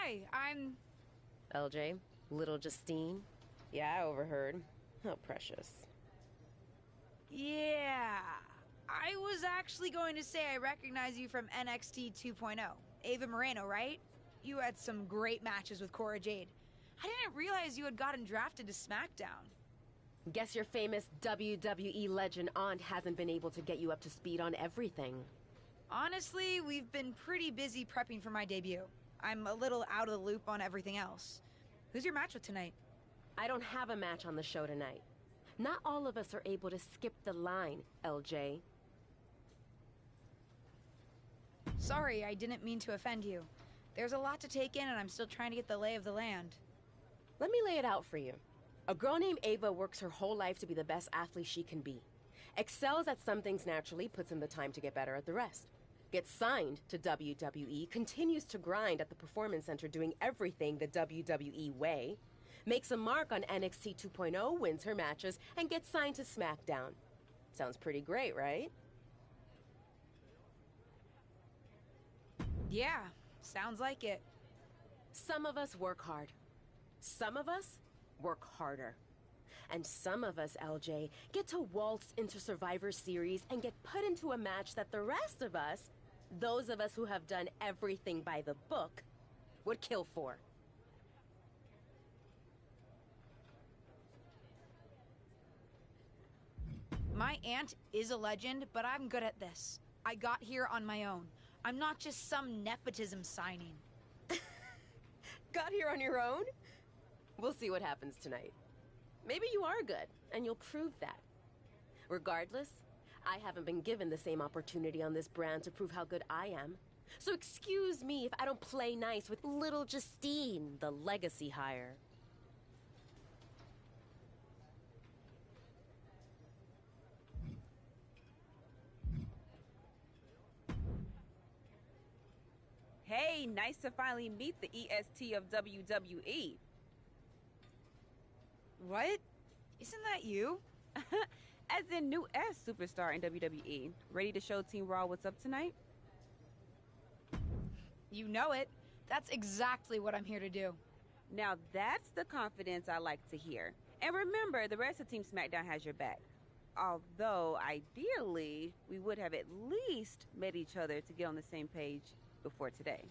Hi, I'm... LJ, little Justine. Yeah, I overheard. How precious. Yeah. I was actually going to say I recognize you from NXT 2.0. Ava Moreno, right? You had some great matches with Cora Jade. I didn't realize you had gotten drafted to SmackDown. Guess your famous WWE legend aunt hasn't been able to get you up to speed on everything. Honestly, we've been pretty busy prepping for my debut. I'm a little out of the loop on everything else. Who's your match with tonight? I don't have a match on the show tonight. Not all of us are able to skip the line, LJ. Sorry, I didn't mean to offend you. There's a lot to take in and I'm still trying to get the lay of the land. Let me lay it out for you. A girl named Ava works her whole life to be the best athlete she can be. Excels at some things naturally, puts in the time to get better at the rest. Gets signed to WWE, continues to grind at the Performance Center doing everything the WWE way. Makes a mark on NXT 2.0, wins her matches, and gets signed to SmackDown. Sounds pretty great, right? Yeah, sounds like it. Some of us work hard. Some of us work harder. And some of us, LJ, get to waltz into Survivor Series and get put into a match that the rest of us, those of us who have done everything by the book, would kill for. My aunt is a legend, but I'm good at this. I got here on my own. I'm not just some nepotism signing. Got here on your own? We'll see what happens tonight. Maybe you are good, and you'll prove that. Regardless, I haven't been given the same opportunity on this brand to prove how good I am. So excuse me if I don't play nice with little Justine, the legacy hire. Hey, nice to finally meet the EST of WWE. What? Isn't that you? As in new S superstar in WWE. Ready to show Team Raw what's up tonight? You know it. That's exactly what I'm here to do. Now that's the confidence I like to hear. And remember, the rest of Team SmackDown has your back. Although, ideally, we would have at least met each other to get on the same page before today.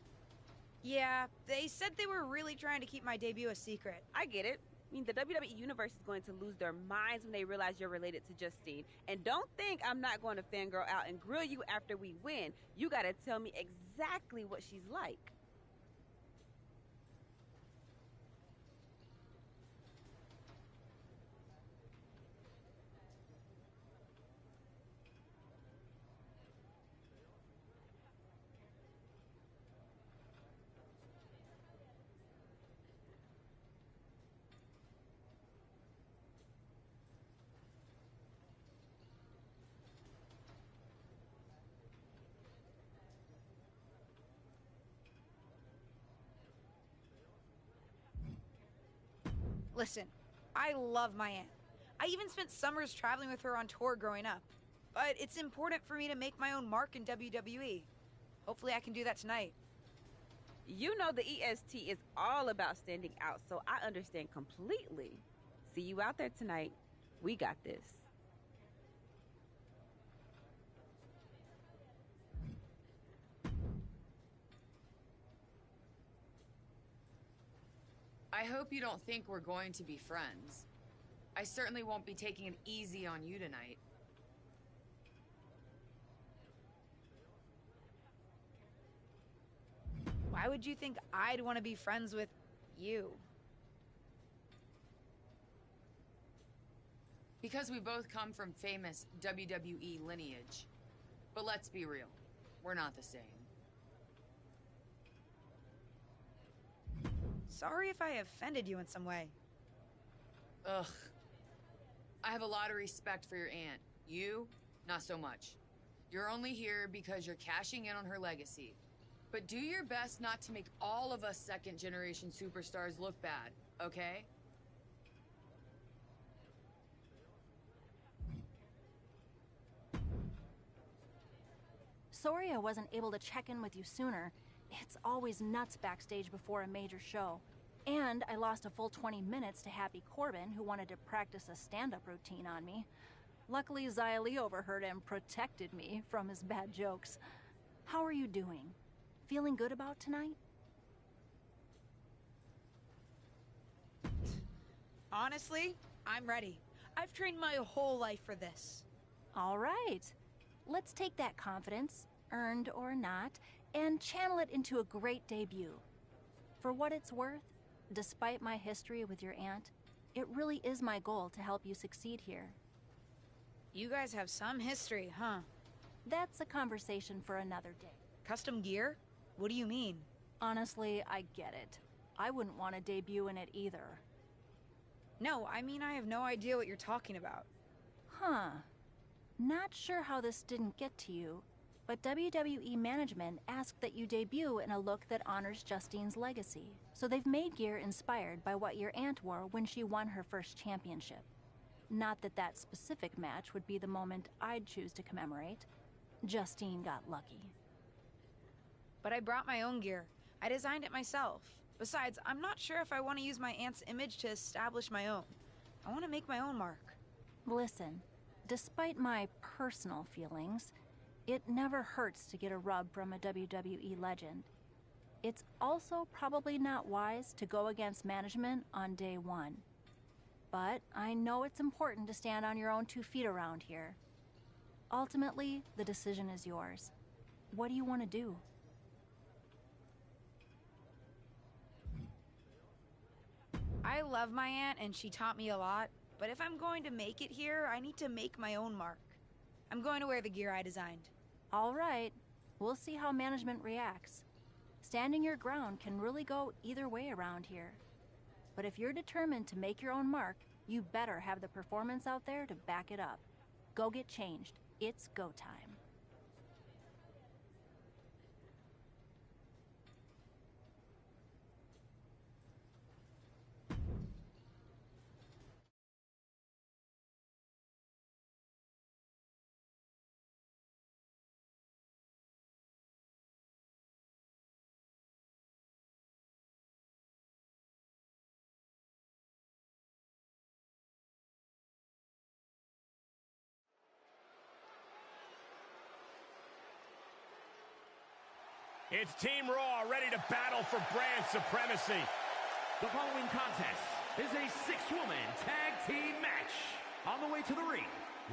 Yeah, they said they were really trying to keep my debut a secret. I get it. I mean, the WWE Universe is going to lose their minds when they realize you're related to Justine. And don't think I'm not going to fangirl out and grill you after we win. You gotta tell me exactly what she's like. Listen, I love my aunt. I even spent summers traveling with her on tour growing up. But it's important for me to make my own mark in WWE. Hopefully I can do that tonight. You know the EST is all about standing out, so I understand completely. See you out there tonight. We got this. I hope you don't think we're going to be friends. I certainly won't be taking it easy on you tonight. Why would you think I'd want to be friends with you? Because we both come from famous WWE lineage. But let's be real, we're not the same. Sorry if I offended you in some way. Ugh. I have a lot of respect for your aunt. You, not so much. You're only here because you're cashing in on her legacy. But do your best not to make all of us second-generation superstars look bad, okay? Sorry I wasn't able to check in with you sooner. It's always nuts backstage before a major show. And I lost a full 20 minutes to Happy Corbin, who wanted to practice a stand-up routine on me. Luckily, Xia Li overheard and protected me from his bad jokes. How are you doing? Feeling good about tonight? Honestly, I'm ready. I've trained my whole life for this. All right. Let's take that confidence, earned or not, and channel it into a great debut. For what it's worth, despite my history with your aunt, it really is my goal to help you succeed here. You guys have some history, huh? That's a conversation for another day. Custom gear? What do you mean? Honestly, I get it. I wouldn't want to debut in it either. No, I mean I have no idea what you're talking about. Huh. Not sure how this didn't get to you, but WWE management asked that you debut in a look that honors Justine's legacy. So they've made gear inspired by what your aunt wore when she won her first championship. Not that that specific match would be the moment I'd choose to commemorate. Justine got lucky. But I brought my own gear. I designed it myself. Besides, I'm not sure if I want to use my aunt's image to establish my own. I want to make my own mark. Listen, despite my personal feelings, it never hurts to get a rub from a WWE legend. It's also probably not wise to go against management on day one. But I know it's important to stand on your own 2 feet around here. Ultimately, the decision is yours. What do you want to do? I love my aunt and she taught me a lot, but if I'm going to make it here, I need to make my own mark. I'm going to wear the gear I designed. All right. We'll see how management reacts. Standing your ground can really go either way around here. But if you're determined to make your own mark, you better have the performance out there to back it up. Go get changed. It's go time. It's Team Raw ready to battle for brand supremacy. The following contest is a 6-woman tag team match. On the way to the ring,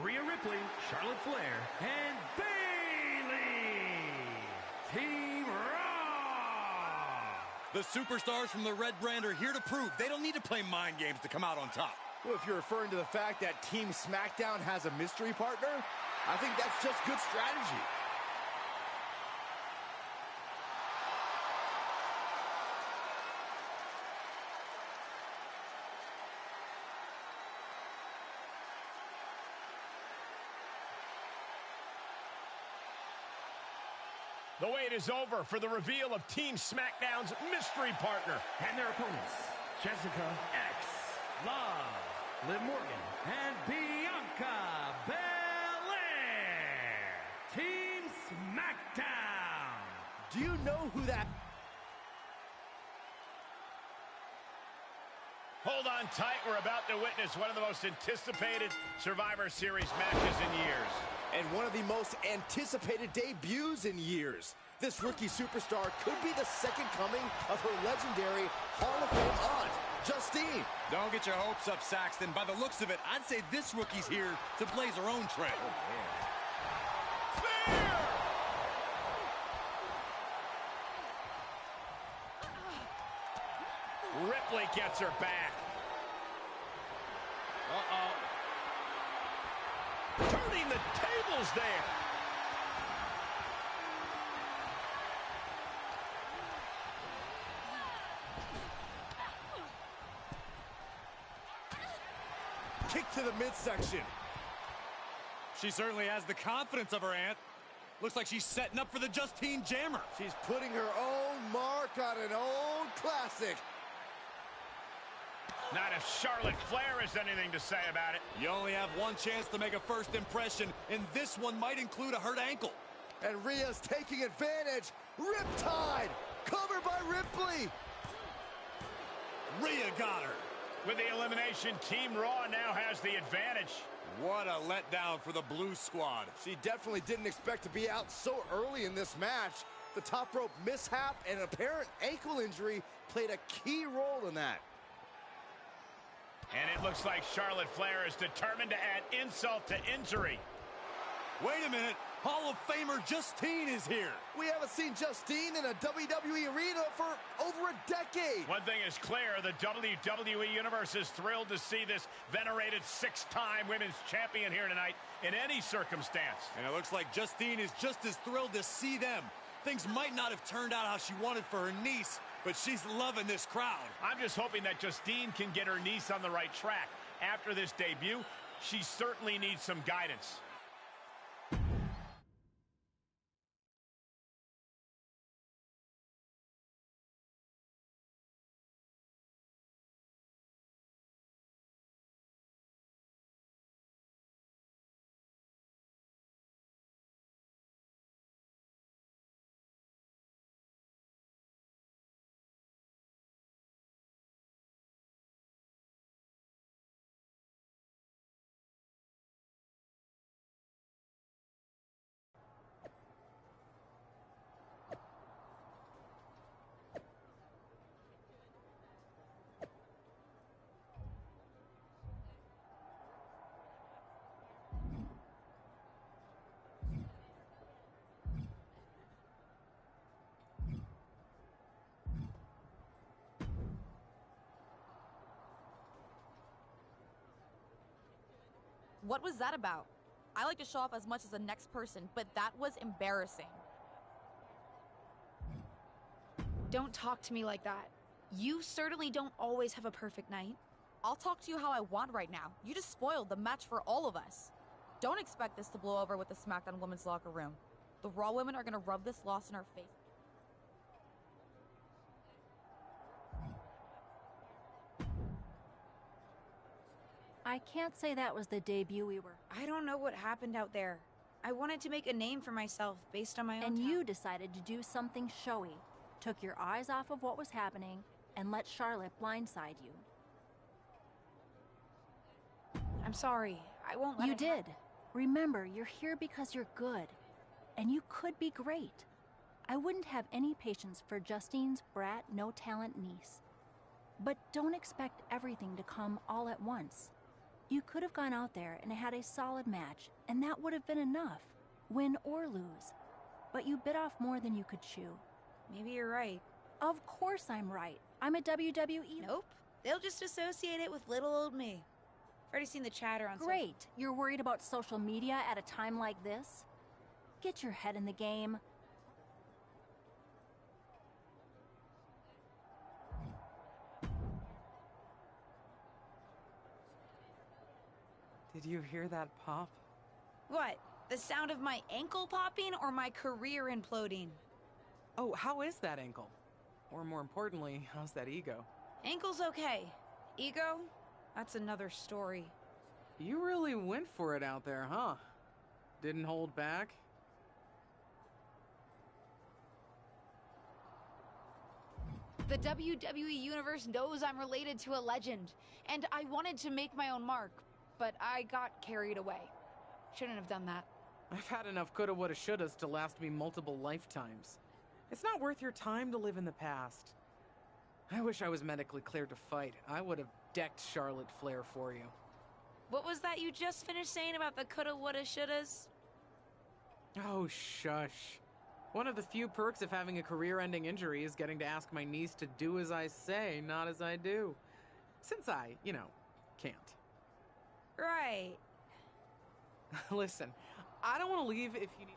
Rhea Ripley, Charlotte Flair, and Bayley. Team Raw. The superstars from the Red Brand are here to prove they don't need to play mind games to come out on top. Well, if you're referring to the fact that Team SmackDown has a mystery partner, I think that's just good strategy. The wait is over for the reveal of Team SmackDown's mystery partner. And their opponents, Jessica X, Love, Liv Morgan, and Bianca Belair. Team SmackDown. Do you know who that... Hold on tight. We're about to witness one of the most anticipated Survivor Series matches in years. And one of the most anticipated debuts in years. This rookie superstar could be the second coming of her legendary Hall of Fame aunt, Justine. Don't get your hopes up, Saxton. By the looks of it, I'd say this rookie's here to blaze her own trail. Spear! Ripley gets her back. Turning the tables there. Kick to the midsection. She certainly has the confidence of her aunt. Looks like she's setting up for the Justine Jammer. She's putting her own mark on an old classic. Not if Charlotte Flair has anything to say about it. You only have one chance to make a first impression, and this one might include a hurt ankle. And Rhea's taking advantage. Riptide! got her. With the elimination, Team Raw now has the advantage. What a letdown for the Blue Squad. She definitely didn't expect to be out so early in this match. The top rope mishap and apparent ankle injury played a key role in that. And it looks like Charlotte Flair is determined to add insult to injury. Wait a minute. Hall of Famer Justine is here. We haven't seen Justine in a WWE arena for over a decade. One thing is clear, the WWE Universe is thrilled to see this venerated 6-time women's champion here tonight in any circumstance. And it looks like Justine is just as thrilled to see them. Things might not have turned out how she wanted for her niece, but she's loving this crowd. I'm just hoping that Justine can get her niece on the right track. After this debut, she certainly needs some guidance. What was that about? I like to show off as much as the next person, but that was embarrassing. Don't talk to me like that. You certainly don't always have a perfect night. I'll talk to you how I want right now. You just spoiled the match for all of us. Don't expect this to blow over with the SmackDown women's locker room. The Raw women are gonna rub this loss in our face. I can't say that was the debut we were. I don't know what happened out there. I wanted to make a name for myself based on my own And talent. you decided to do something showy. Took your eyes off of what was happening and let Charlotte blindside you. I'm sorry. I won't let You it did. Remember, you're here because you're good. And you could be great. I wouldn't have any patience for Justine's brat, no-talent niece. But don't expect everything to come all at once. You could have gone out there and had a solid match, and that would have been enough, win or lose. But you bit off more than you could chew. Maybe you're right. Of course I'm right. I'm a WWE... Nope. They'll just associate it with little old me. I've already seen the chatter on Great. You're worried about social media at a time like this? Get your head in the game. Did you hear that pop? What? The sound of my ankle popping or my career imploding? Oh, how is that ankle? Or more importantly, how's that ego? Ankle's okay. Ego? That's another story. You really went for it out there, huh? Didn't hold back? The WWE Universe knows I'm related to a legend, and I wanted to make my own mark, but I got carried away. Shouldn't have done that. I've had enough coulda, woulda, shouldas to last me multiple lifetimes. It's not worth your time to live in the past. I wish I was medically cleared to fight. I would have decked Charlotte Flair for you. What was that you just finished saying about the coulda, woulda, shouldas? Oh, shush. One of the few perks of having a career-ending injury is getting to ask my niece to do as I say, not as I do. Since I, can't. Right. Listen, I don't want to leave if you need...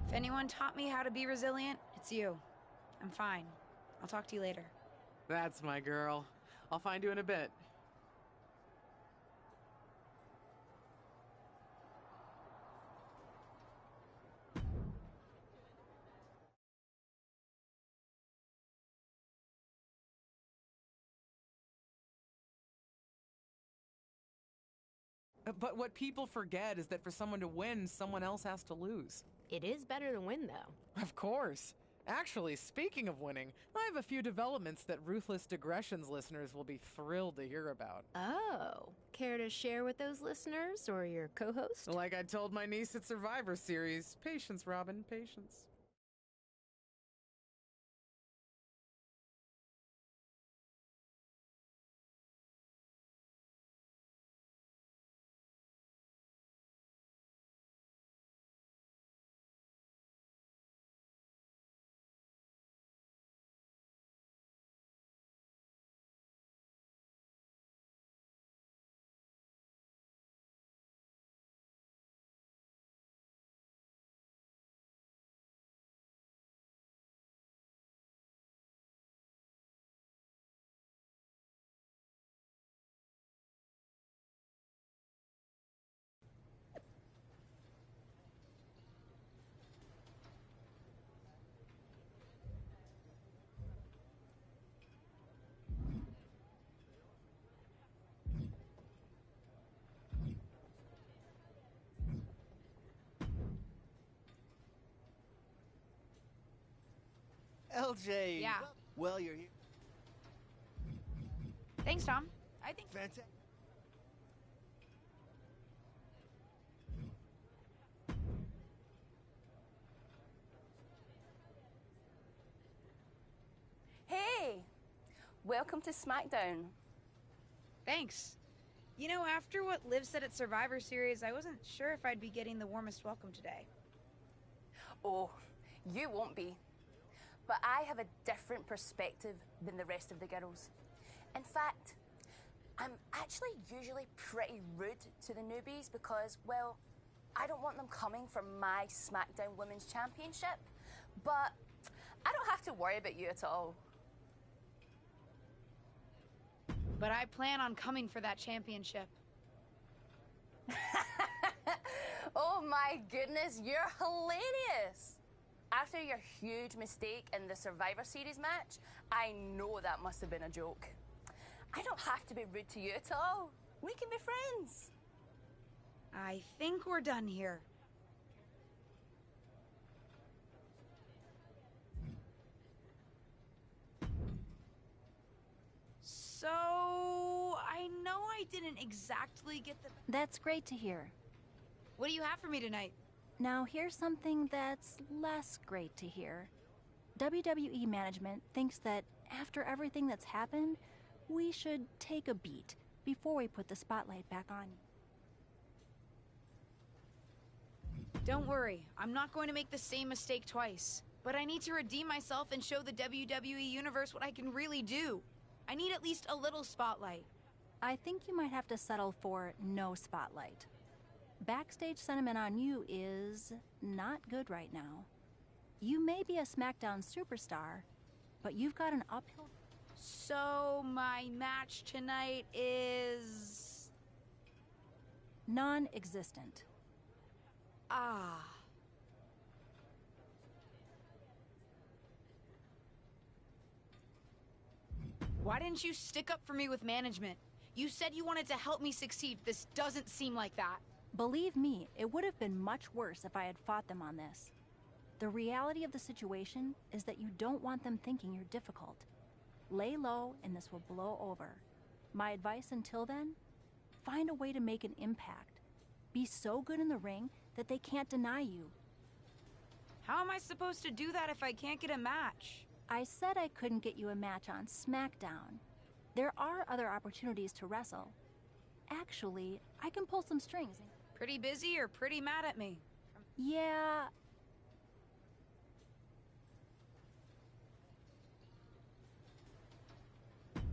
If anyone taught me how to be resilient, it's you. I'm fine. I'll talk to you later. That's my girl. I'll find you in a bit. But what people forget is that for someone to win, someone else has to lose. It is better to win, though. Of course. Actually, speaking of winning, I have a few developments that Ruthless Digressions listeners will be thrilled to hear about. Oh, care to share with those listeners or your co-host? Like I told my niece at Survivor Series, patience, Robin, patience. LJ. Yeah. Well, you're here. Thanks, Tom. I think... Fantastic. Hey! Welcome to SmackDown. Thanks. You know, after what Liv said at Survivor Series, I wasn't sure if I'd be getting the warmest welcome today. Oh, you won't be. But I have a different perspective than the rest of the girls. In fact, I'm actually usually pretty rude to the newbies because, well, I don't want them coming for my SmackDown Women's Championship. But I don't have to worry about you at all. But I plan on coming for that championship. Oh my goodness, you're hilarious! After your huge mistake in the Survivor Series match, I know that must have been a joke. I don't have to be rude to you at all. We can be friends. I think we're done here. So, I know I didn't exactly get the... That's great to hear. What do you have for me tonight? Now, here's something that's less great to hear. WWE management thinks that after everything that's happened, we should take a beat before we put the spotlight back on you. Don't worry, I'm not going to make the same mistake twice. But I need to redeem myself and show the WWE Universe what I can really do. I need at least a little spotlight. I think you might have to settle for no spotlight. Backstage sentiment on you is not good right now. You may be a SmackDown superstar, but you've got an uphill... So, my match tonight is... non-existent. Ah. Why didn't you stick up for me with management? You said you wanted to help me succeed. This doesn't seem like that. Believe me, it would have been much worse if I had fought them on this. The reality of the situation is that you don't want them thinking you're difficult. Lay low and this will blow over. My advice until then? Find a way to make an impact. Be so good in the ring that they can't deny you. How am I supposed to do that if I can't get a match? I said I couldn't get you a match on SmackDown. There are other opportunities to wrestle. Actually, I can pull some strings. Pretty busy or pretty mad at me? Yeah.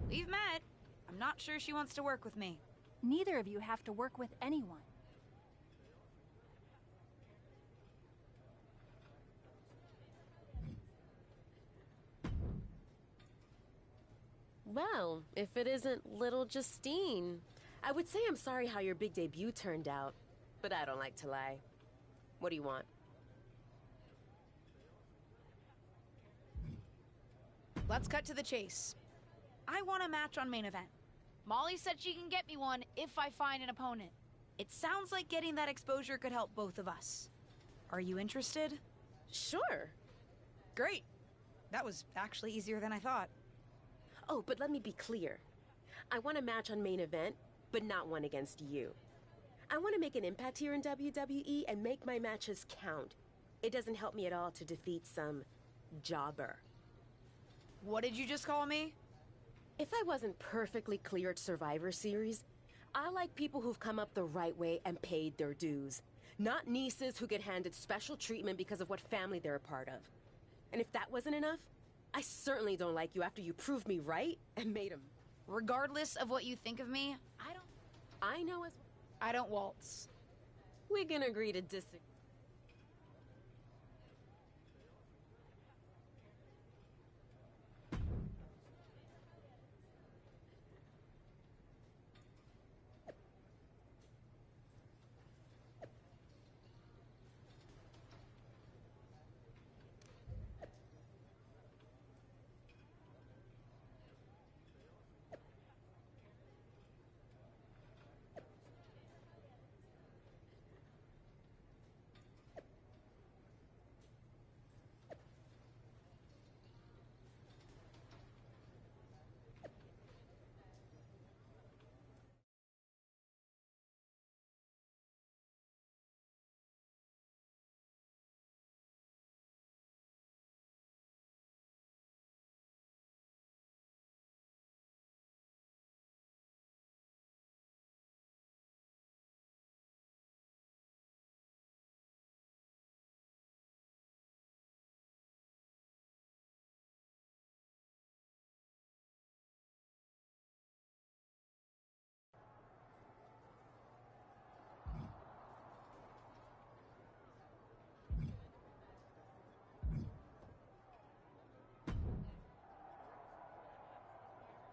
We've met. I'm not sure she wants to work with me. Neither of you have to work with anyone. Well, if it isn't little Justine. I would say I'm sorry how your big debut turned out, but I don't like to lie. What do you want? Let's cut to the chase. I want a match on Main Event. Molly said she can get me one if I find an opponent. It sounds like getting that exposure could help both of us. Are you interested? Sure. Great. That was actually easier than I thought. Oh, but let me be clear. I want a match on main event, but not one against you. I want to make an impact here in WWE and make my matches count. It doesn't help me at all to defeat some jobber. What did you just call me? If I wasn't perfectly clear at Survivor Series, I like people who've come up the right way and paid their dues. Not nieces who get handed special treatment because of what family they're a part of. And if that wasn't enough, I certainly don't like you after you proved me right and made him. Regardless of what you think of me, I know as... I don't waltz. We can agree to disagree.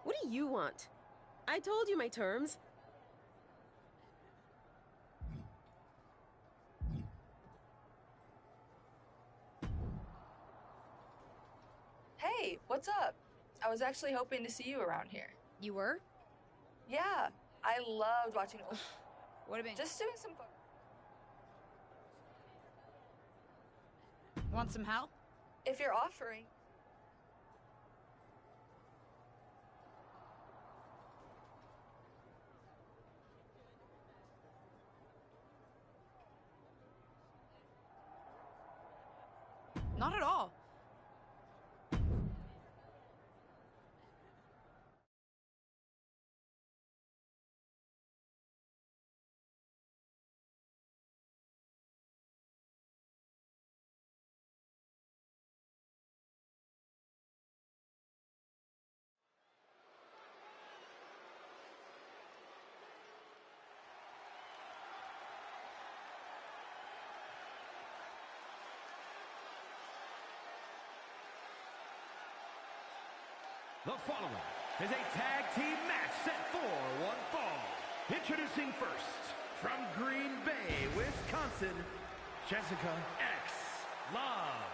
What do you want? I told you my terms. Hey, what's up? I was actually hoping to see you around here. You were? Yeah, I loved watching old... What have been... Just doing some... Want some help? If you're offering... Not at all. The following is a tag team match set for one fall. Introducing first, from Green Bay, Wisconsin, Jessica X Love.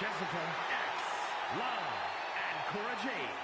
Jessica X, Love, and Cora Jade.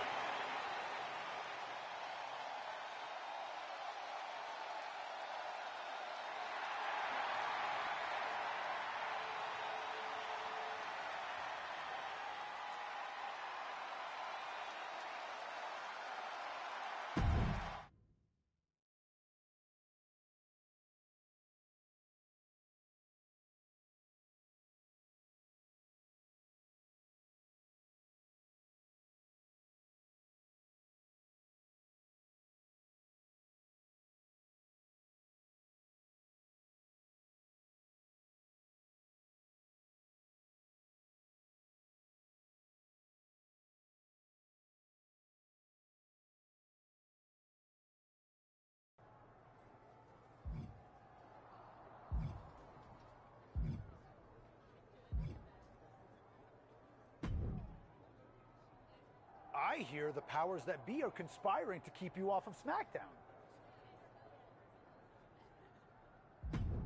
I hear the powers that be are conspiring to keep you off of SmackDown.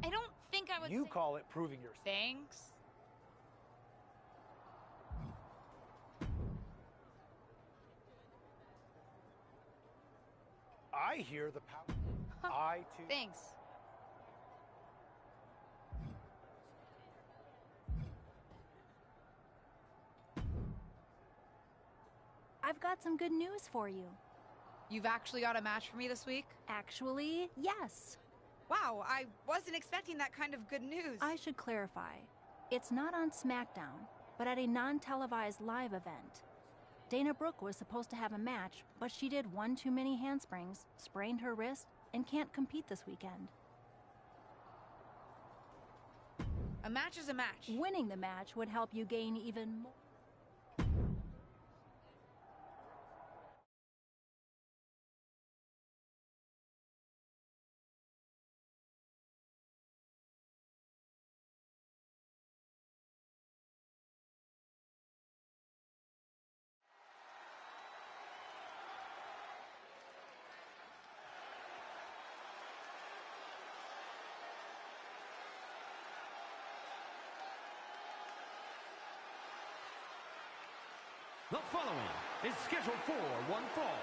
I don't think I would You call it proving yourself. Thanks. I hear the power. I too. Thanks. I've got some good news for you. You've actually got a match for me this week? Actually, yes. Wow, I wasn't expecting that kind of good news. I should clarify. It's not on SmackDown, but at a non-televised live event. Dana Brooke was supposed to have a match, but she did one too many handsprings, sprained her wrist, and can't compete this weekend. A match is a match. Winning the match would help you gain even more. The following is scheduled for one fall.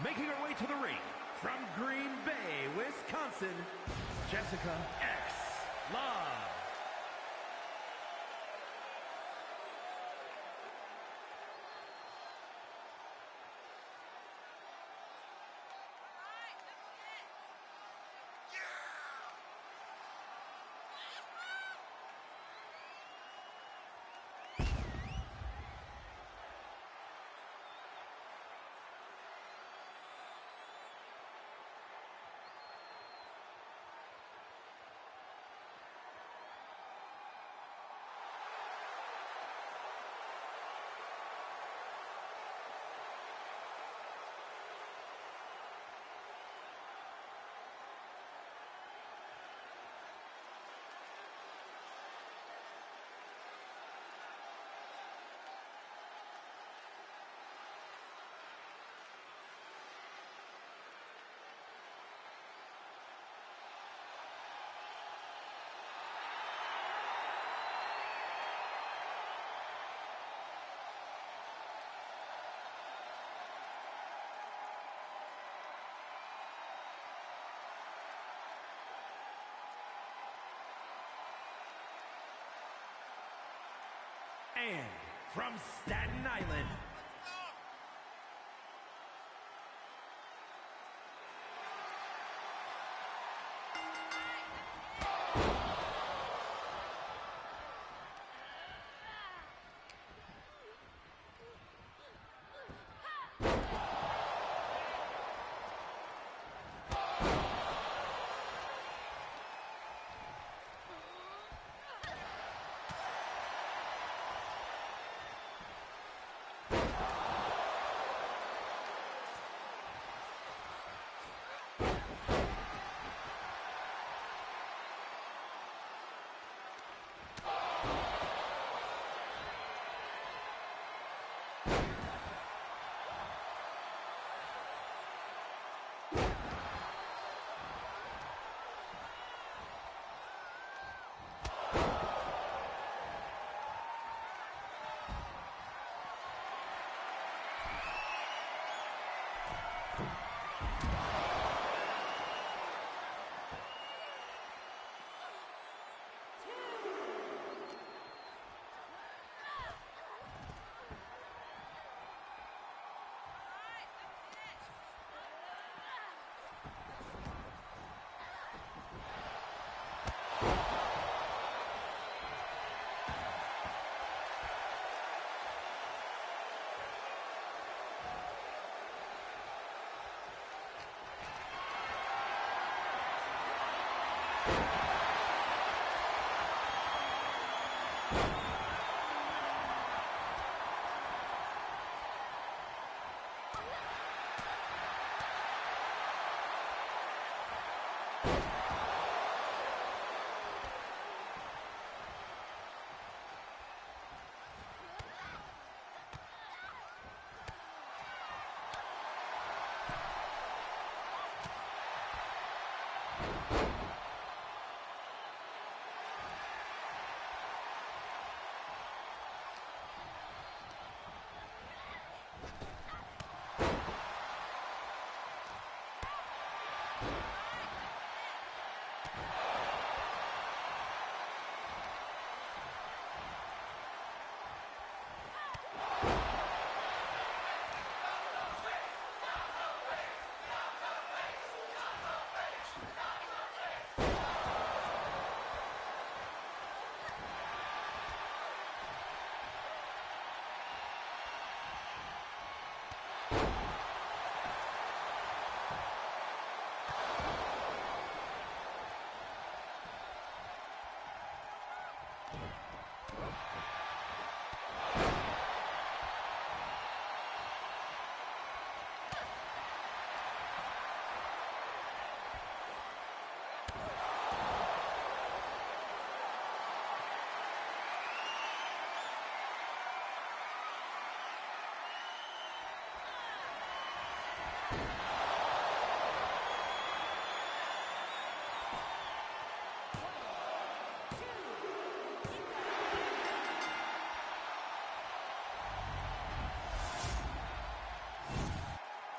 Making her way to the ring from Green Bay, Wisconsin, Jessica X Love. And from Staten Island,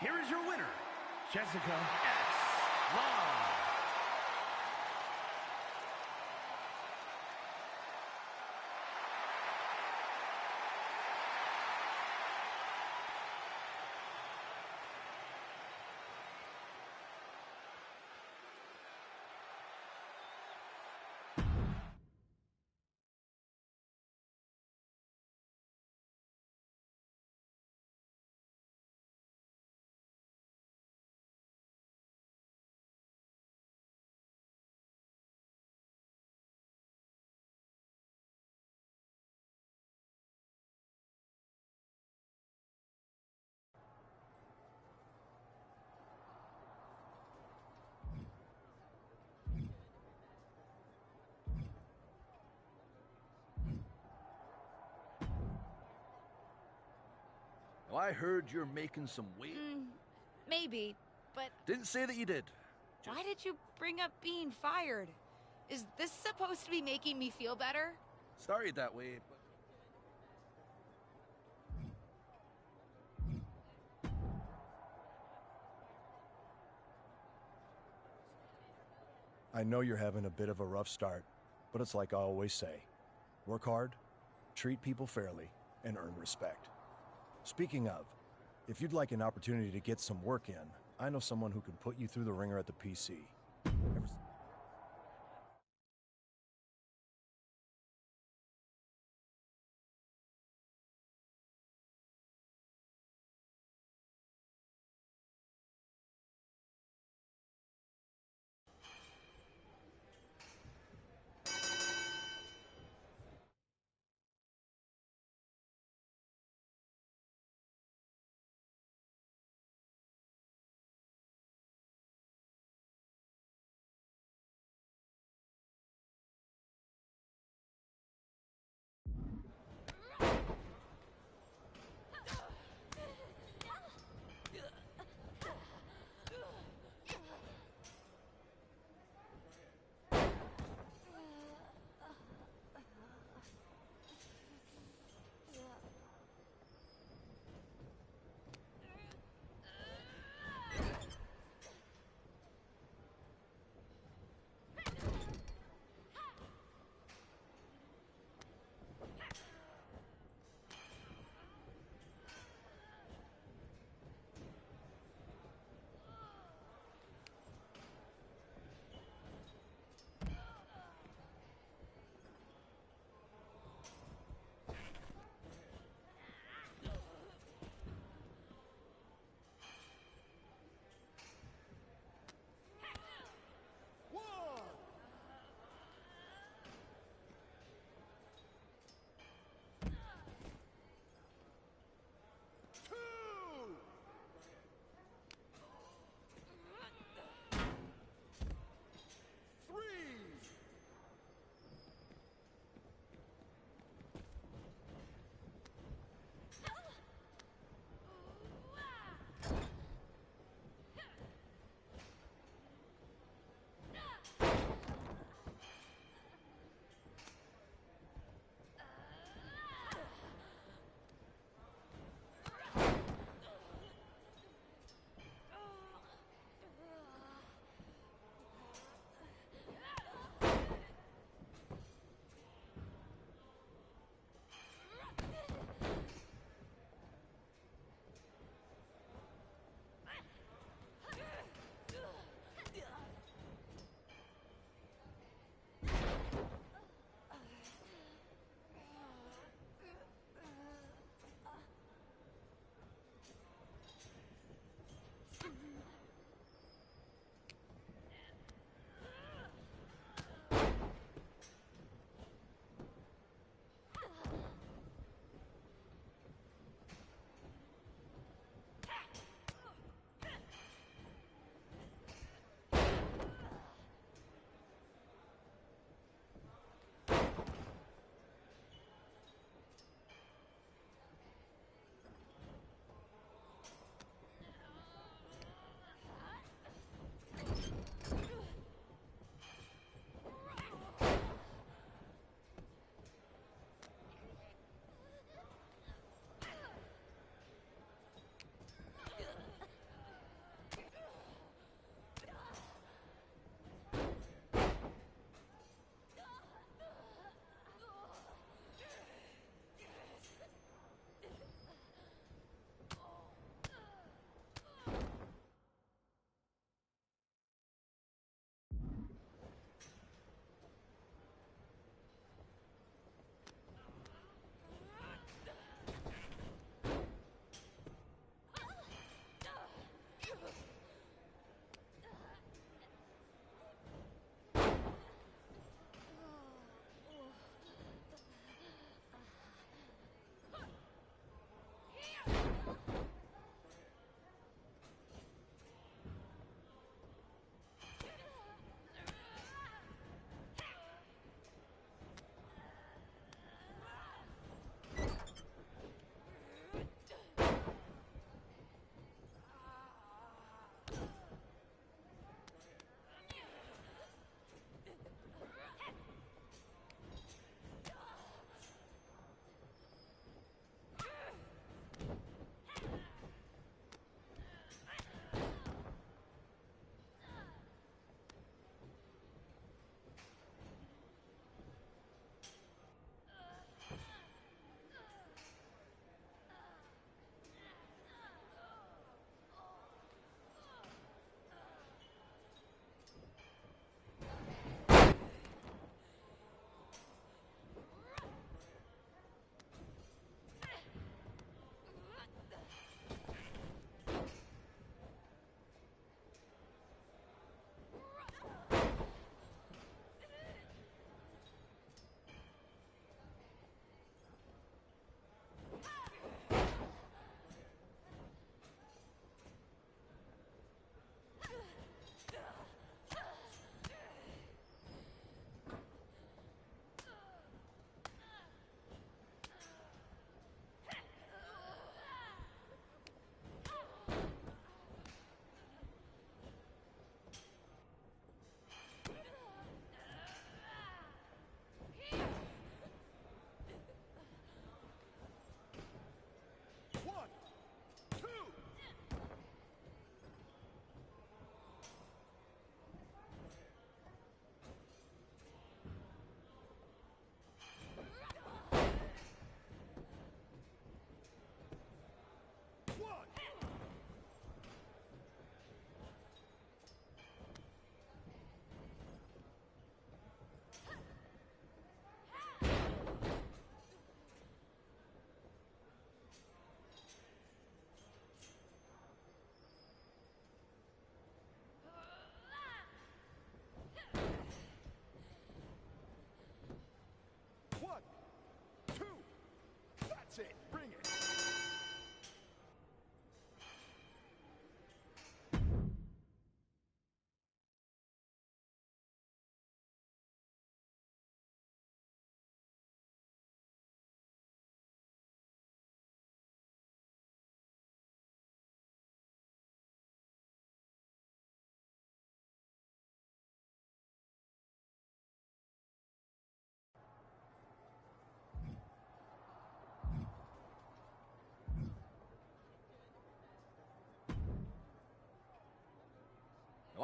Here is your winner, Jessica X. Long. Now, I heard you're making some weight. Maybe, but Didn't say that you did. why did you bring up being fired? Is this supposed to be making me feel better? Started that way, but... I know you're having a bit of a rough start, but it's like I always say. Work hard, treat people fairly, and earn respect. Speaking of, if you'd like an opportunity to get some work in, I know someone who can put you through the ringer at the PC.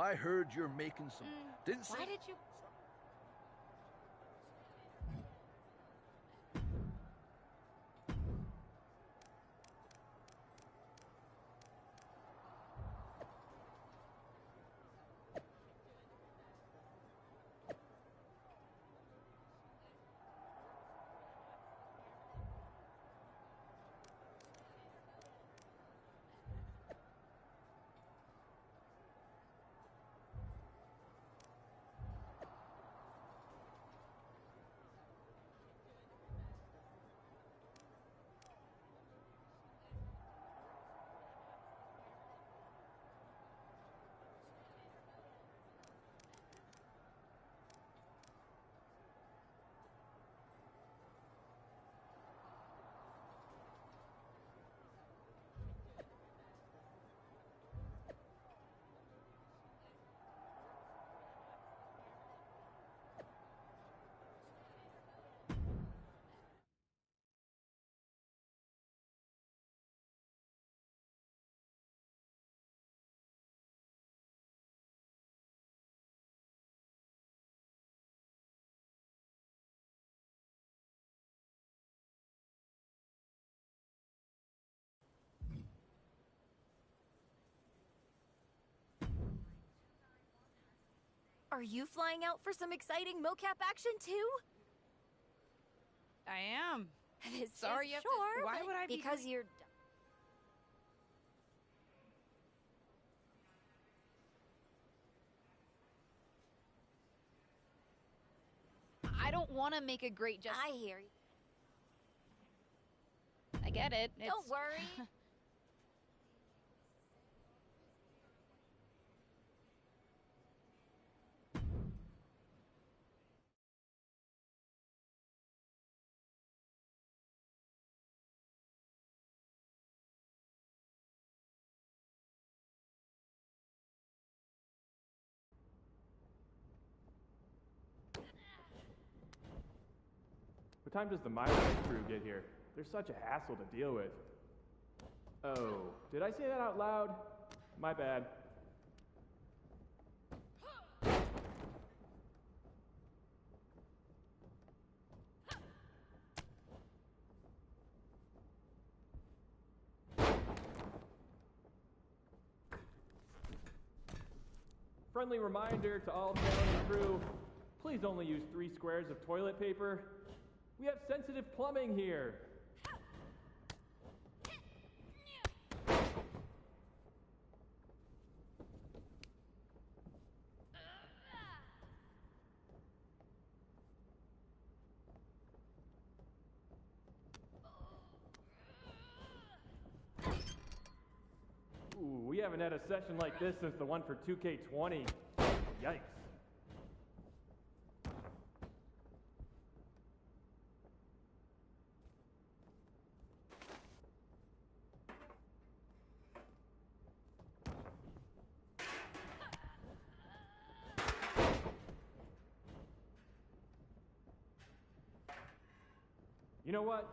I heard you're making some... Didn't say... Why did you... Are you flying out for some exciting mocap action too? I am. This Sorry, is you have sure, to... Why but would I be... Because you're... I don't want to make a great just... I hear you. I get it. Don't worry. What time does the Myra crew get here? They're such a hassle to deal with. Oh, did I say that out loud? My bad. Friendly reminder to all Talented crew, please only use 3 squares of toilet paper. We have sensitive plumbing here. Ooh, we haven't had a session like this since the one for 2K20. Yikes. You know what?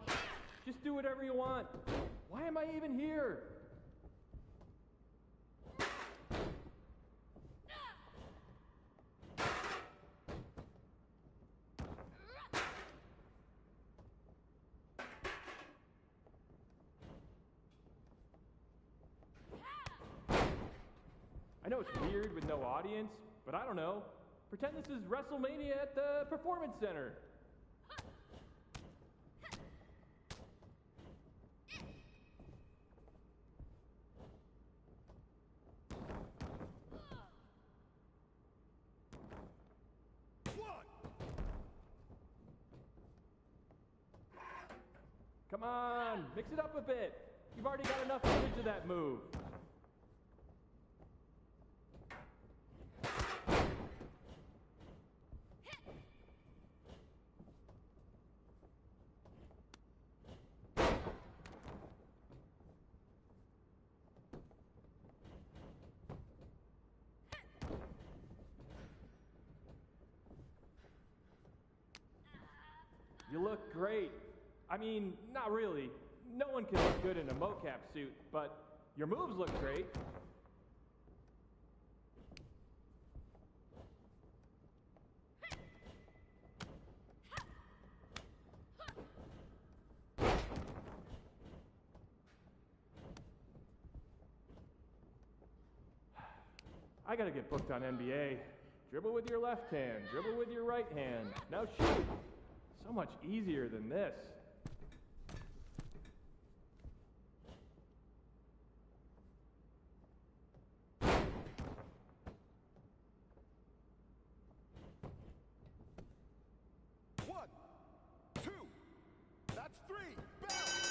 Just do whatever you want. Why am I even here? I know it's weird with no audience, but I don't know. Pretend this is WrestleMania at the Performance Center. Come on, mix it up a bit. You've already got enough footage of that move. You look great. I mean, not really. No one can look good in a mocap suit, but your moves look great. I gotta get booked on NBA. Dribble with your left hand, dribble with your right hand. Now shoot! So much easier than this. One, two, that's three, bounce!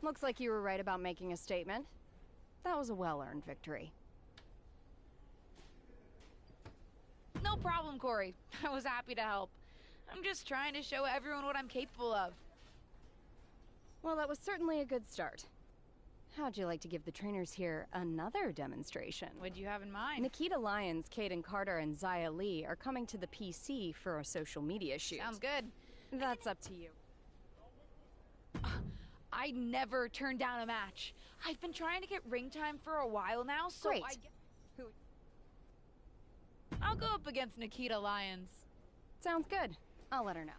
Looks like you were right about making a statement. That was a well-earned victory. No problem, Corey. I was happy to help. I'm just trying to show everyone what I'm capable of. Well, that was certainly a good start. How'd you like to give the trainers here another demonstration? What'd you have in mind? Nikita Lyons, Kaden Carter, and Zaya Lee are coming to the PC for a social media shoot. Sounds good. That's up to you. I never turn down a match. I've been trying to get ring time for a while now, so Great. I'll go up against Nikita Lyons. Sounds good. I'll let her know.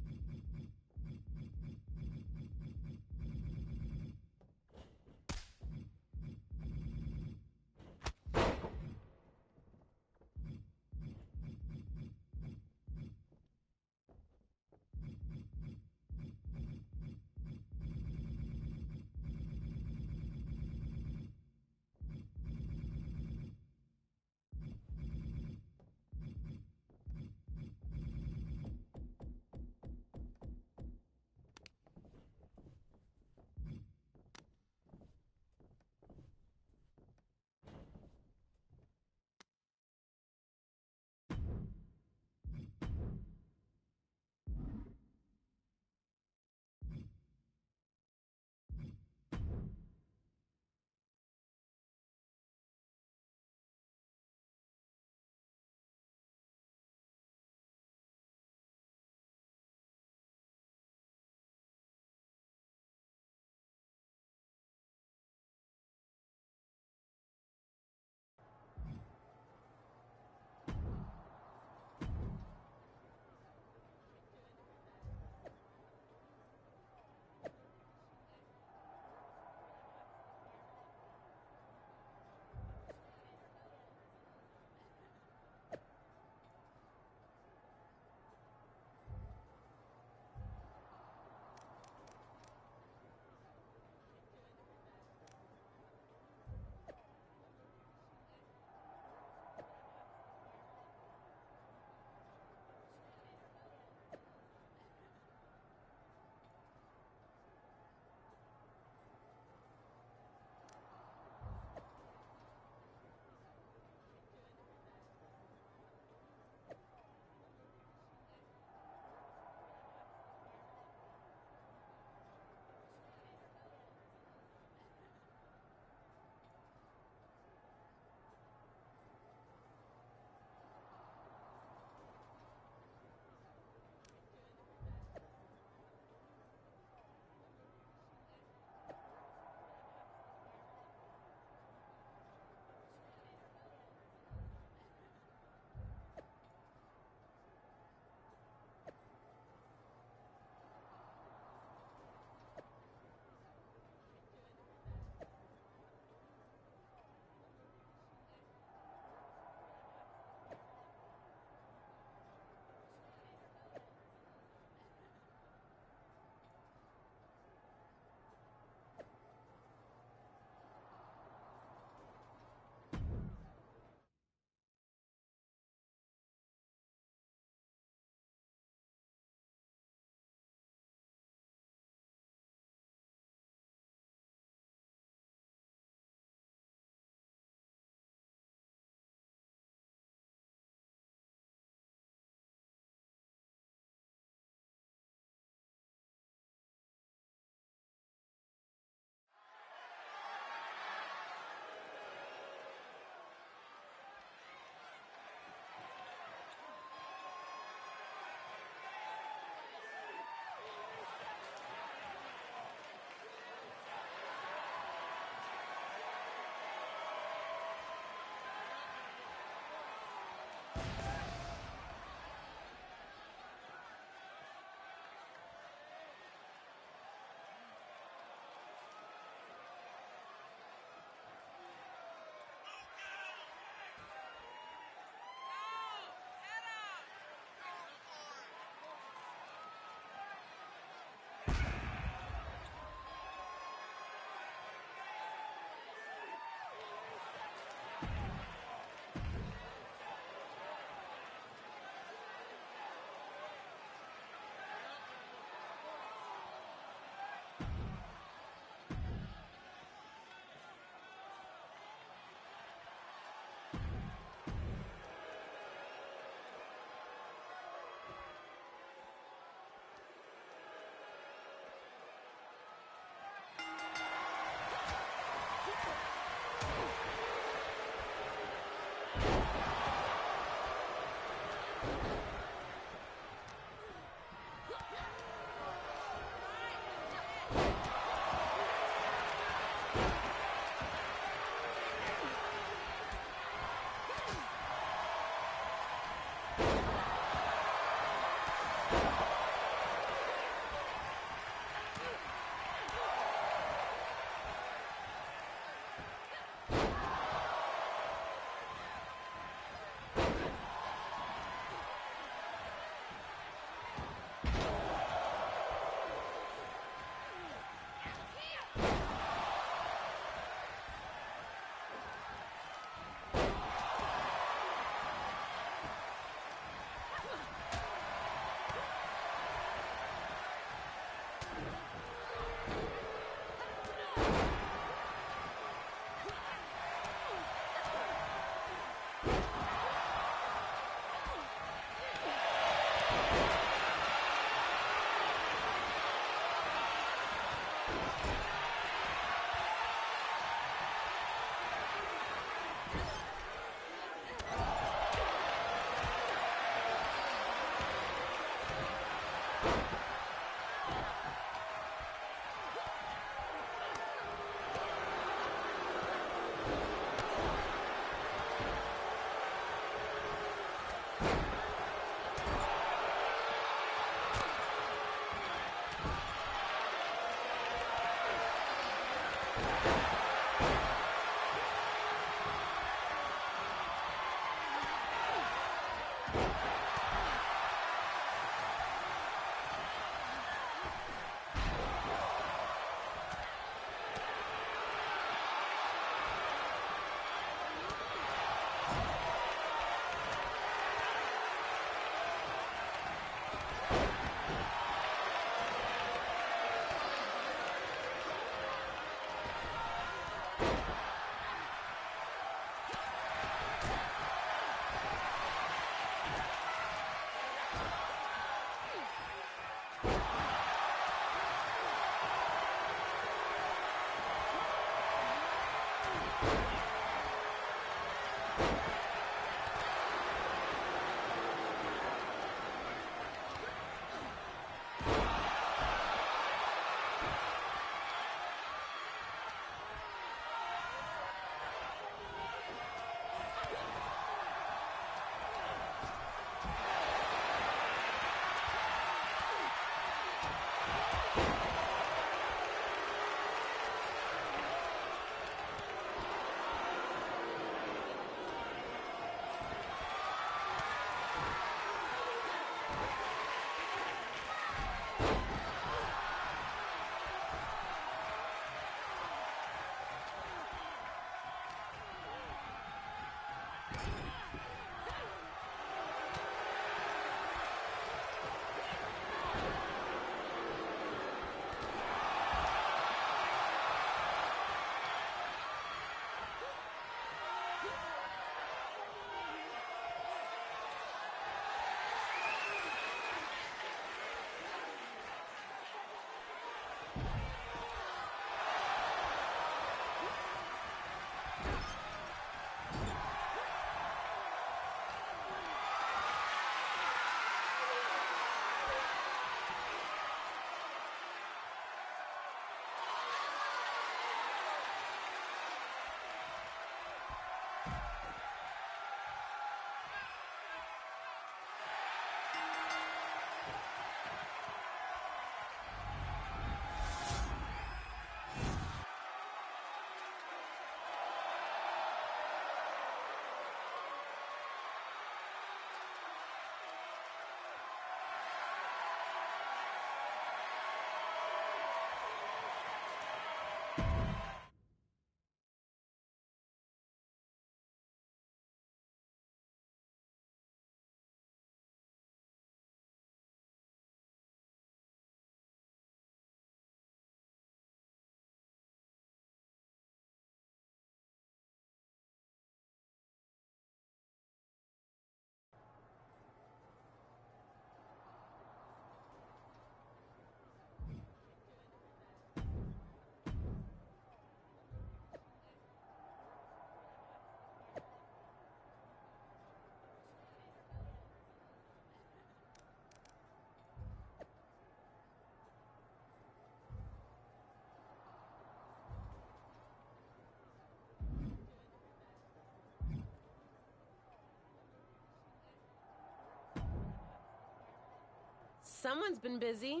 Someone's been busy.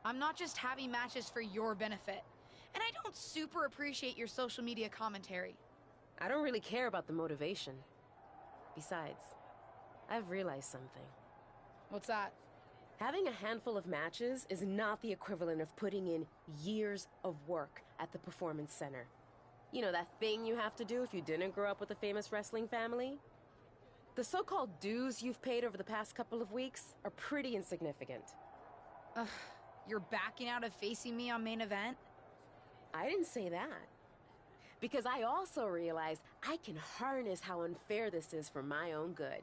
I'm not just having matches for your benefit. And I don't super appreciate your social media commentary. I don't really care about the motivation. Besides, I've realized something. What's that? Having a handful of matches is not the equivalent of putting in years of work at the Performance Center. You know, that thing you have to do if you didn't grow up with a famous wrestling family? The so-called dues you've paid over the past couple of weeks are pretty insignificant. Ugh, you're backing out of facing me on main event? I didn't say that. Because I also realized I can harness how unfair this is for my own good.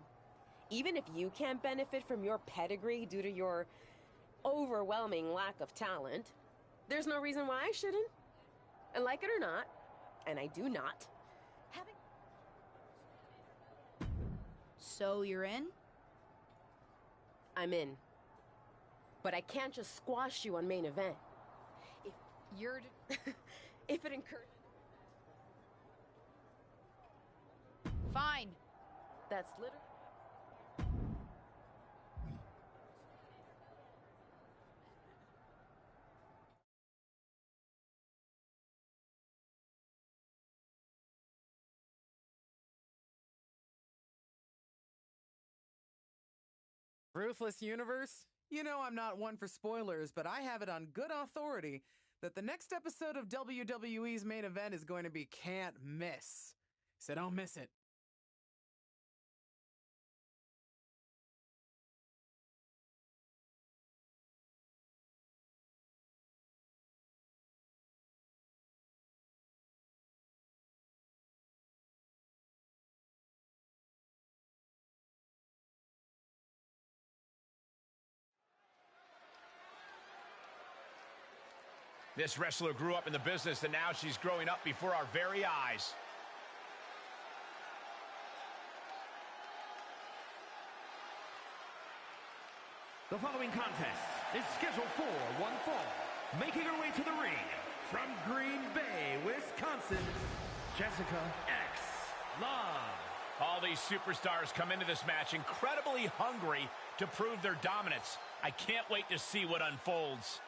Even if you can't benefit from your pedigree due to your overwhelming lack of talent, there's no reason why I shouldn't. And like it or not, and I do not, having... So you're in? I'm in. But I can't just squash you on main event. If you're... if it incurs... Fine. That's literally... Ruthless Universe? You know I'm not one for spoilers, but I have it on good authority that the next episode of WWE's main event is going to be can't miss. So don't miss it. This wrestler grew up in the business, and now she's growing up before our very eyes. The following contest is scheduled for one fall. Making her way to the ring from Green Bay, Wisconsin, Jessica X Love. All these superstars come into this match incredibly hungry to prove their dominance. I can't wait to see what unfolds.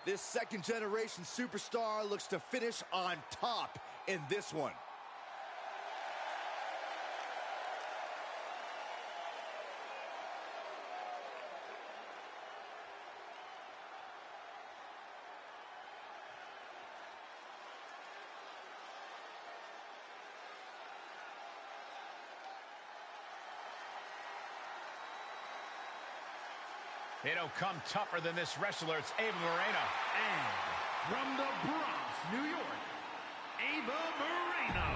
This second-generation superstar looks to finish on top in this one. They don't come tougher than this wrestler. It's Ava Moreno. And from the Bronx, New York, Ava Moreno.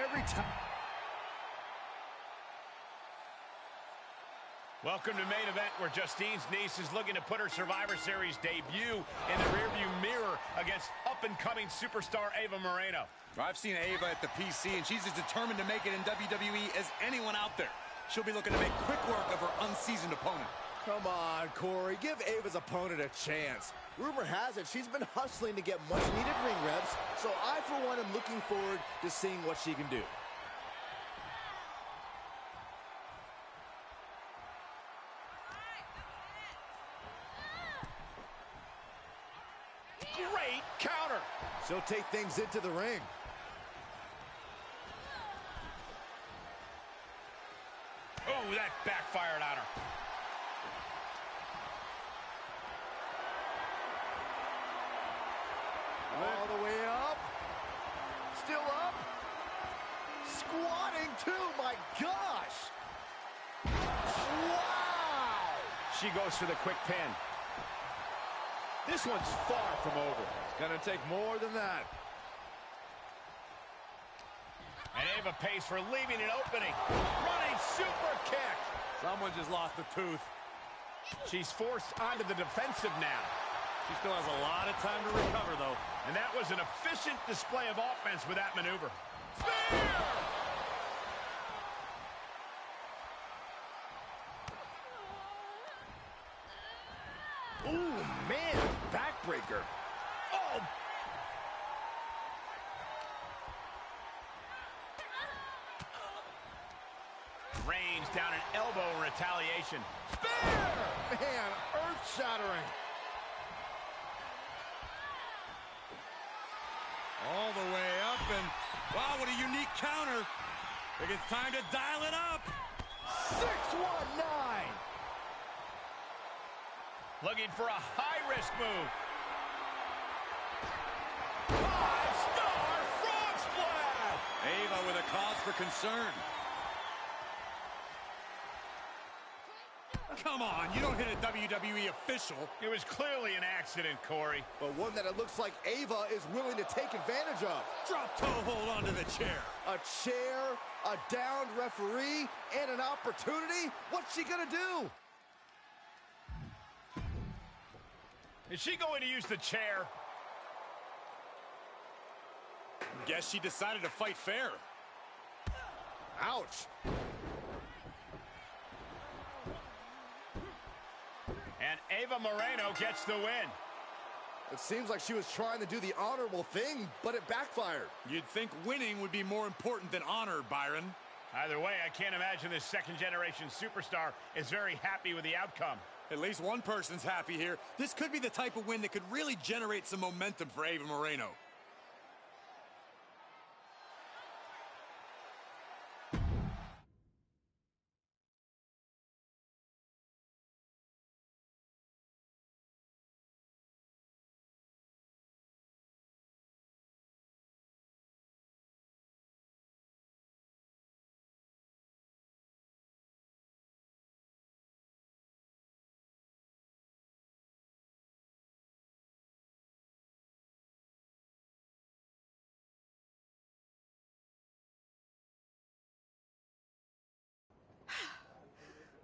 Every time. Welcome to main event, where Justine's niece is looking to put her Survivor Series debut in the rearview mirror against up-and-coming superstar Ava Moreno. I've seen Ava at the PC, and she's as determined to make it in WWE as anyone out there. She'll be looking to make quick work of her unseasoned opponent. Come on, Corey. Give Ava's opponent a chance. Rumor has it she's been hustling to get much-needed ring reps, so I, for one, am looking forward to seeing what she can do. Great counter. She'll take things into the ring. Oh, that backfired on her. All the way up. Still up. Squatting too, my gosh. Wow. She goes for the quick pin. This one's far from over. It's going to take more than that. And Ava pays for leaving an opening. Running super kick. Someone just lost a tooth. She's forced onto the defensive now. She still has a lot of time to recover, though. And that was an efficient display of offense with that maneuver. Spear! Ooh, man, backbreaker. Oh! Rains down an elbow in retaliation. Spear! Man, earth-shattering. All the way up, and wow, what a unique counter. I think it's time to dial it up. 619. Looking for a high-risk move. 5-star frog splash! Ava with a cause for concern. Come on, you don't hit a WWE official. It was clearly an accident, Corey. But one that it looks like Ava is willing to take advantage of. Drop toe hold onto the chair. A chair, a downed referee, and an opportunity? What's she gonna do? Is she going to use the chair? Guess she decided to fight fair. Ouch. And Ava Moreno gets the win. It seems like she was trying to do the honorable thing, but it backfired. You'd think winning would be more important than honor, Byron. Either way, I can't imagine this second-generation superstar is very happy with the outcome. At least one person's happy here. This could be the type of win that could really generate some momentum for Ava Moreno.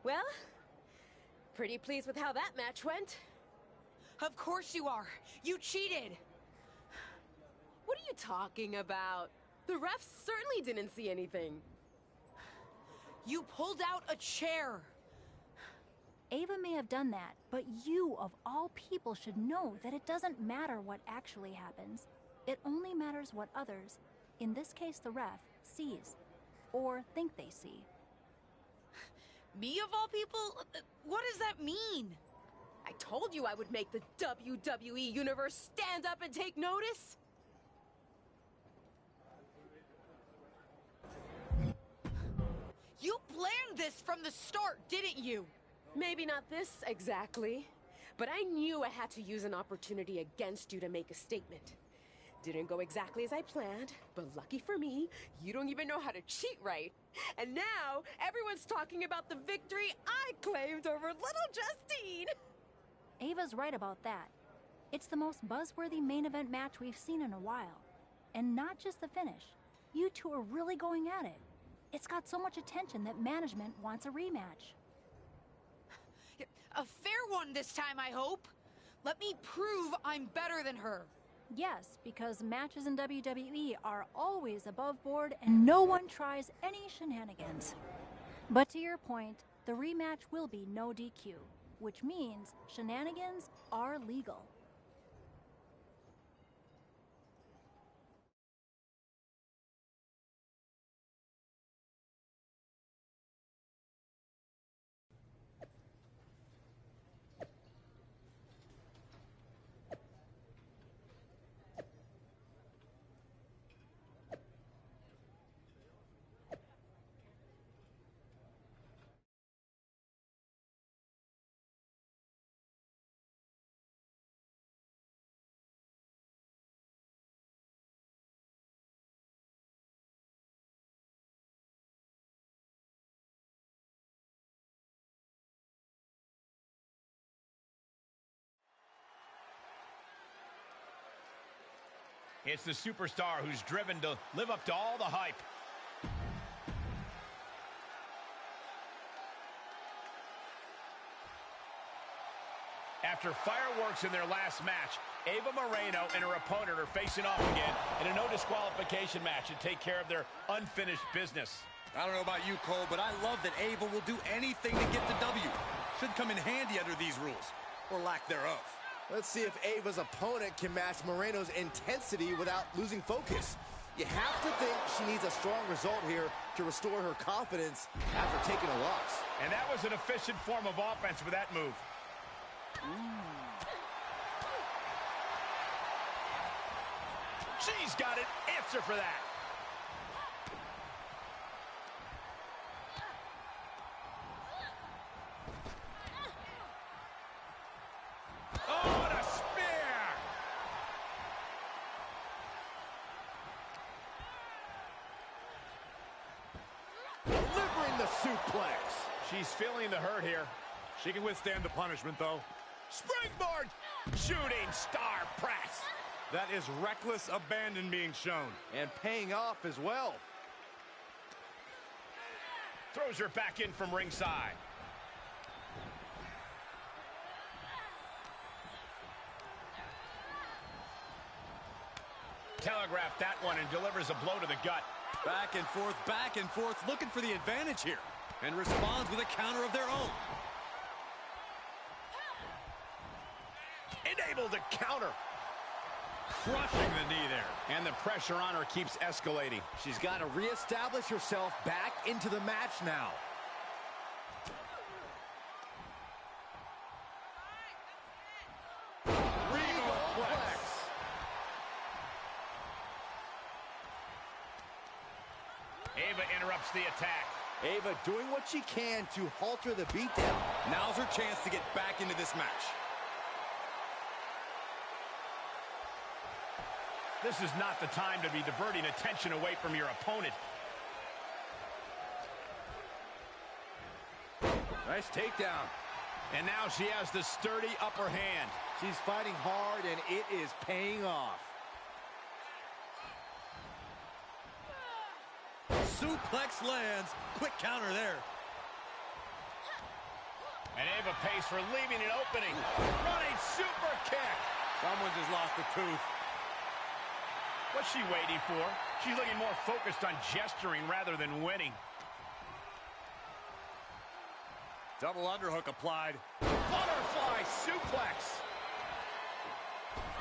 Well, pretty pleased with how that match went. Of course you are. You cheated. What are you talking about? The refs certainly didn't see anything. You pulled out a chair. Ava may have done that, but you, of all people, should know that it doesn't matter what actually happens. It only matters what others, in this case the ref, sees, or think they see. Me of all people? What does that mean? I told you I would make the WWE Universe stand up and take notice. You planned this from the start, didn't you? Maybe not this exactly, but I knew I had to use an opportunity against you to make a statement. Didn't go exactly as I planned, but lucky for me, you don't even know how to cheat right. And now, everyone's talking about the victory I claimed over little Justine. Ava's right about that. It's the most buzzworthy main event match we've seen in a while. And not just the finish. You two are really going at it. It's got so much attention that management wants a rematch. A fair one this time, I hope. Let me prove I'm better than her. Yes, because matches in WWE are always above board and no one tries any shenanigans. But to your point, the rematch will be no DQ, which means shenanigans are legal. It's the superstar who's driven to live up to all the hype. After fireworks in their last match, Ava Moreno and her opponent are facing off again in a no disqualification match to take care of their unfinished business. I don't know about you, Cole, but I love that Ava will do anything to get the W. Should come in handy under these rules, or lack thereof. Let's see if Ava's opponent can match Moreno's intensity without losing focus. You have to think she needs a strong result here to restore her confidence after taking a loss. And that was an efficient form of offense with that move. She's got an answer for that. Oh, what a spear! Delivering the suplex. She's feeling the hurt here. She can withstand the punishment, though. Springboard! Shooting star press. That is reckless abandon being shown. And paying off as well. Throws her back in from ringside. Telegraphed that one and delivers a blow to the gut. Back and forth, looking for the advantage here. And responds with a counter of their own. Enabled to counter. crushing the knee there. And the pressure on her keeps escalating. She's got to reestablish herself back into the match now. Ava interrupts the attack. Ava doing what she can to halter the beatdown. Now's her chance to get back into this match. This is not the time to be diverting attention away from your opponent. Nice takedown. And now she has the sturdy upper hand. She's fighting hard, and it is paying off. Suplex lands. Quick counter there. And Ava pays for leaving an opening. Running super kick. Someone just lost a tooth. What's she waiting for? She's looking more focused on gesturing rather than winning. Double underhook applied. Butterfly suplex.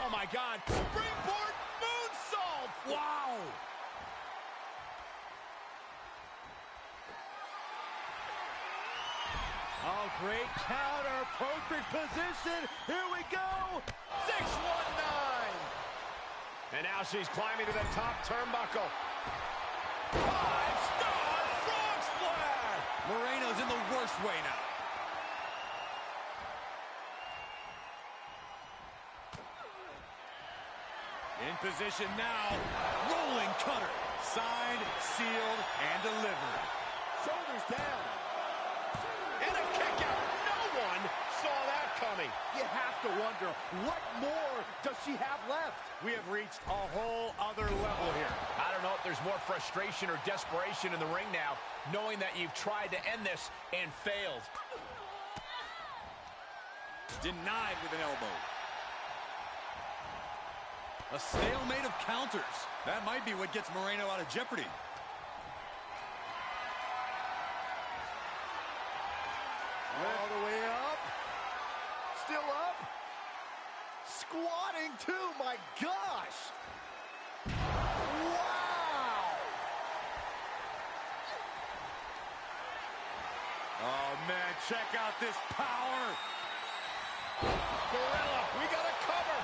Oh my God. Springboard moonsault. Wow. Oh, great counter. Perfect position. Here we go. 619. And now she's climbing to the top turnbuckle. 5-star frog splash. Moreno's in the worst way now. In position now. Rolling cutter. Signed, sealed, and delivered. Shoulders down. And a kick out. No one saw that coming. You have to wonder, what more does she have left? We have reached a whole other level here. I don't know if there's more frustration or desperation in the ring now, knowing that you've tried to end this and failed. Denied with an elbow. A stalemate of counters. That might be what gets Moreno out of jeopardy. All the way up. Still up. Squatting too, my gosh. Wow. Oh, man, check out this power. Gorilla, we got a cover.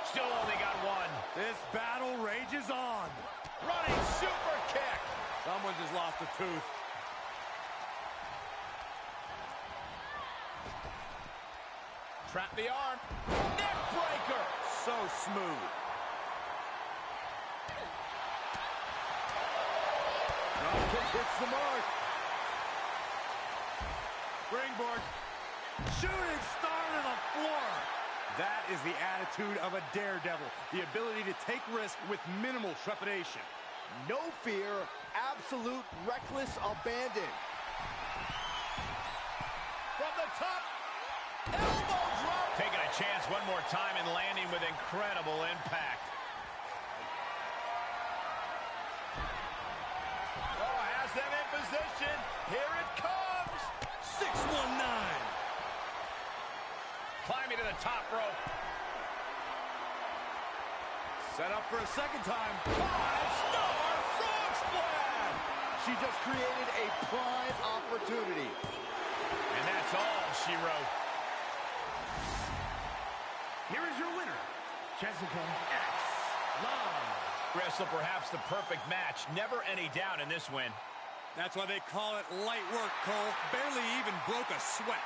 Still only got one. This battle rages on. Running super kick. Someone just lost a tooth. Trap the arm. Neck breaker. So smooth. Dropkick hits the mark. Springboard. Shooting star to the floor. That is the attitude of a daredevil. The ability to take risk with minimal trepidation. No fear, absolute reckless abandon. From the top, elbow drop. Taking a chance one more time and landing with incredible impact. Oh, has them in position. Here it comes. 619. Climbing to the top rope. Set up for a second time. 5-star frog splash. She just created a prime opportunity. And that's all she wrote. Here is your winner, Jessica X. Love. Wrestle perhaps the perfect match. Never any doubt in this win. That's why they call it light work, Cole. Barely even broke a sweat.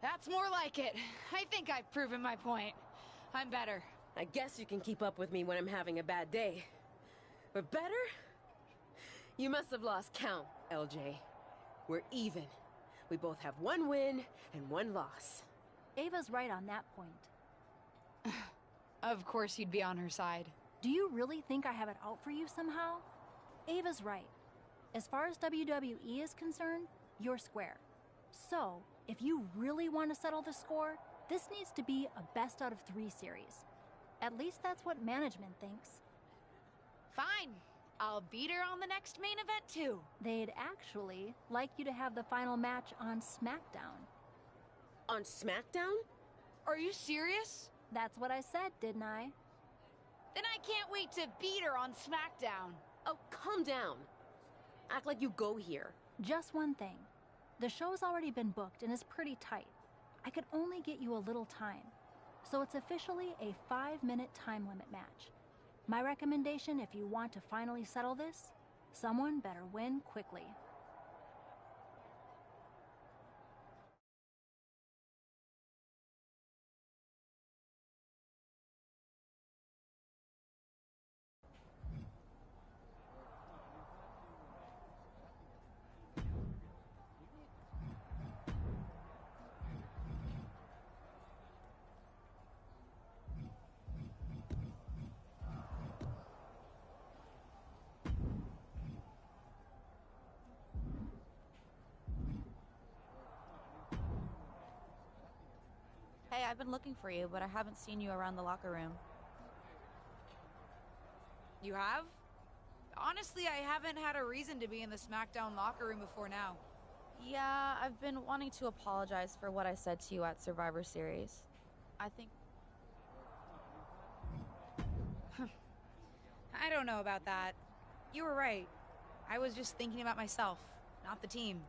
That's more like it. I think I've proven my point. I'm better. I guess you can keep up with me when I'm having a bad day. But better? You must have lost count, LJ. We're even. We both have one win and one loss. Ava's right on that point. Of course you'd be on her side. Do you really think I have it out for you somehow? Ava's right. As far as WWE is concerned, you're square. So, if you really want to settle the score, this needs to be a best out of 3 series. At least that's what management thinks. Fine. I'll beat her on the next main event too. They'd actually like you to have the final match on SmackDown. On SmackDown? Are you serious? That's what I said, didn't I? Then I can't wait to beat her on SmackDown. Oh, calm down. Act like you go here. Just one thing. The show's already been booked and is pretty tight. I could only get you a little time. So it's officially a 5-minute time limit match. My recommendation, if you want to finally settle this, someone better win quickly. Hey, I've been looking for you, but I haven't seen you around the locker room. You have? Honestly, I haven't had a reason to be in the SmackDown locker room before now. Yeah, I've been wanting to apologize for what I said to you at Survivor Series. I think... I don't know about that. You were right. I was just thinking about myself, not the team.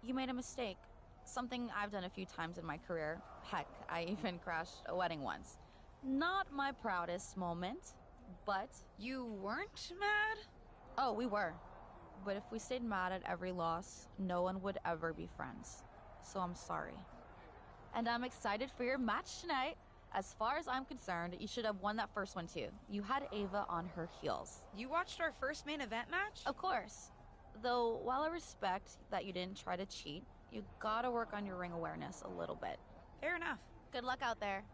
You made a mistake. Something I've done a few times in my career. Heck, I even crashed a wedding once. Not my proudest moment, but... You weren't mad? Oh, we were. But if we stayed mad at every loss, no one would ever be friends. So I'm sorry. And I'm excited for your match tonight. As far as I'm concerned, you should have won that first one too. You had Ava on her heels. You watched our first main event match? Of course. Though, while I respect that you didn't try to cheat, you gotta work on your ring awareness a little bit. Fair enough. Good luck out there.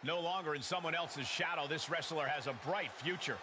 No longer in someone else's shadow, this wrestler has a bright future.